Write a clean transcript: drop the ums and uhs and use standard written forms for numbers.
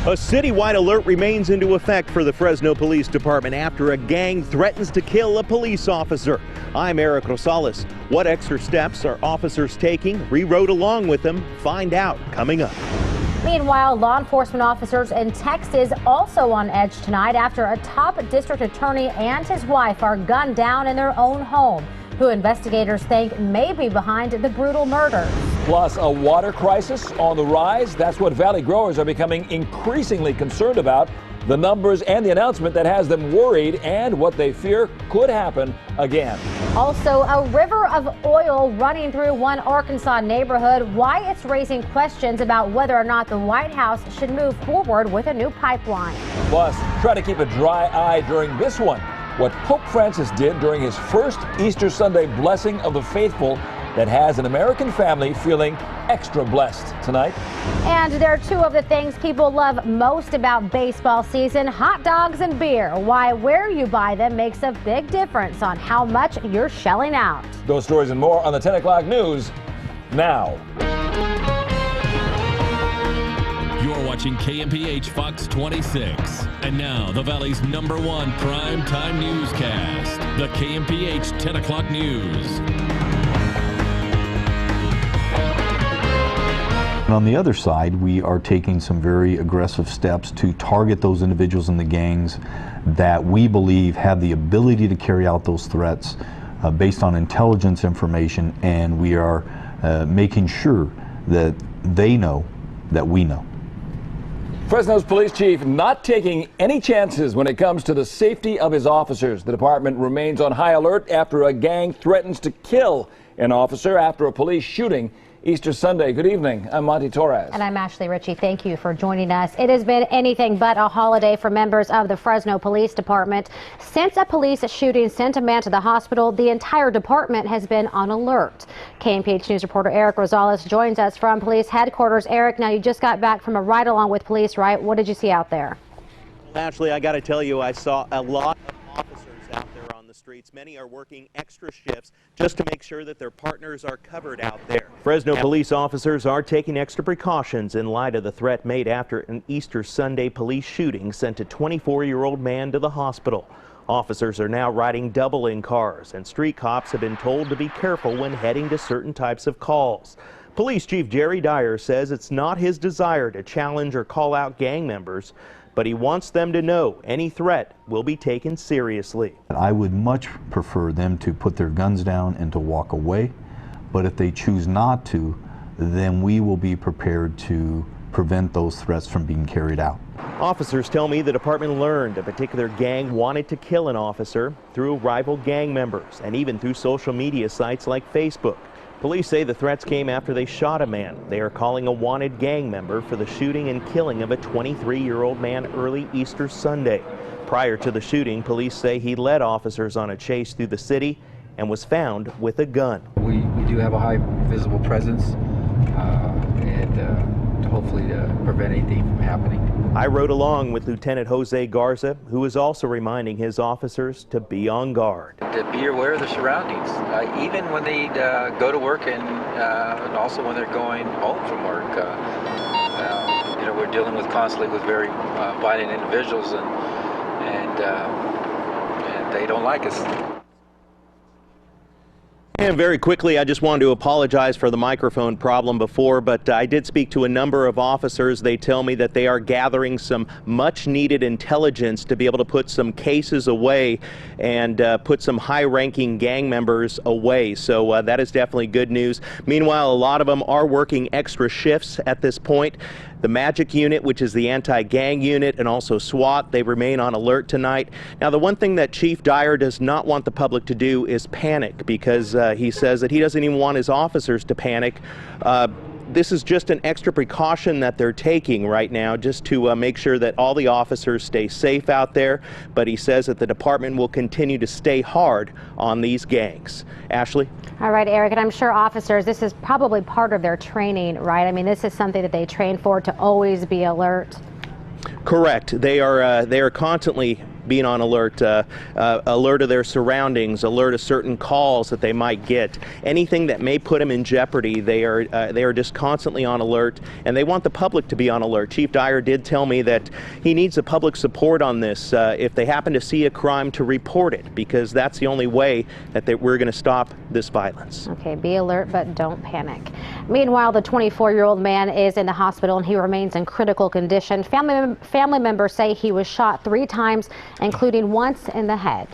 A citywide alert remains into effect for the Fresno Police Department after a gang threatens to kill a police officer. I'm Eric Rosales. What extra steps are officers taking? We rode along with them. Find out coming up. Meanwhile, law enforcement officers in Texas also on edge tonight after a top district attorney and his wife are gunned down in their own home, who investigators think may be behind the brutal murder. Plus, a water crisis on the rise. That's what Valley growers are becoming increasingly concerned about. The numbers and the announcement that has them worried and what they fear could happen again. Also, a river of oil running through one Arkansas neighborhood. Why it's raising questions about whether or not the White House should move forward with a new pipeline. Plus, try to keep a dry eye during this one. What Pope Francis did during his first Easter Sunday blessing of the faithful that has an American family feeling extra blessed tonight. And there are two of the things people love most about baseball season: hot dogs and beer. Why where you buy them makes a big difference on how much you're shelling out. Those stories and more on the 10 o'clock news now. You're watching Kmph Fox 26. And now, the Valley's #1 primetime newscast, the Kmph 10 o'clock news. And on the other side, we are taking some very aggressive steps to target those individuals in the gangs that we believe have the ability to carry out those threats based on intelligence information, and we are making sure that they know that we know. Fresno's police chief not taking any chances when it comes to the safety of his officers. The department remains on high alert after a gang threatens to kill an officer after a police shooting Easter Sunday. Good evening. I'm Monty Torres. And I'm Ashley Ritchie. Thank you for joining us. It has been anything but a holiday for members of the Fresno Police Department. Since a police shooting sent a man to the hospital, the entire department has been on alert. Kmph News reporter Eric Rosales joins us from police headquarters. Eric, now you just got back from a ride along with police, right? What did you see out there? Ashley, I got to tell you, I saw a lot of officers out there on the streets. Many are working extra shifts just to make sure that their partners are covered out there. Fresno police officers are taking extra precautions in light of the threat made after an Easter Sunday police shooting sent a 24-year-old man to the hospital. Officers are now riding double in cars, and street cops have been told to be careful when heading to certain types of calls. Police Chief Jerry Dyer says it's not his desire to challenge or call out gang members, but he wants them to know any threat will be taken seriously. I would much prefer them to put their guns down and to walk away, but if they choose not to, then we will be prepared to prevent those threats from being carried out. Officers tell me the department learned a particular gang wanted to kill an officer through rival gang members and even through social media sites like Facebook. Police say the threats came after they shot a man. They are calling a wanted gang member for the shooting and killing of a 23-year-old man early Easter Sunday. Prior to the shooting, police say he led officers on a chase through the city and was found with a gun. We do have a high visible presence and hopefully to prevent anything from happening. I rode along with Lieutenant Jose Garza, who is also reminding his officers to be on guard. To be aware of their surroundings, even when they go to work and also when they're going home from work. You know, we're dealing with constantly with very violent individuals, and they don't like us. And very quickly, I just wanted to apologize for the microphone problem before, but I did speak to a number of officers. They tell me that they are gathering some much needed intelligence to be able to put some cases away and put some high-ranking gang members away. So that is definitely good news. Meanwhile, a lot of them are working extra shifts at this point. The Magic Unit, which is the anti-gang unit, and also SWAT, they remain on alert tonight. Now, the one thing that Chief Dyer does not want the public to do is panic, because he says that he doesn't even want his officers to panic. This is just an extra precaution that they're taking right now just to make sure that all the officers stay safe out there. But he says that the department will continue to stay hard on these gangs. Ashley? All right, Eric, and I'm sure officers, this is probably part of their training, right? I mean, this is something that they train for, to always be alert. Correct. They are constantly being on alert, alert of their surroundings, alert of certain calls that they might get. Anything that may put them in jeopardy, they are just constantly on alert, and they want the public to be on alert. Chief Dyer did tell me that he needs the public support on this if they happen to see a crime, to report it, because that's the only way that we're going to stop this violence. Okay, be alert, but don't panic. Meanwhile, the 24-year-old man is in the hospital and he remains in critical condition. Family members say he was shot 3 times, including once in the head.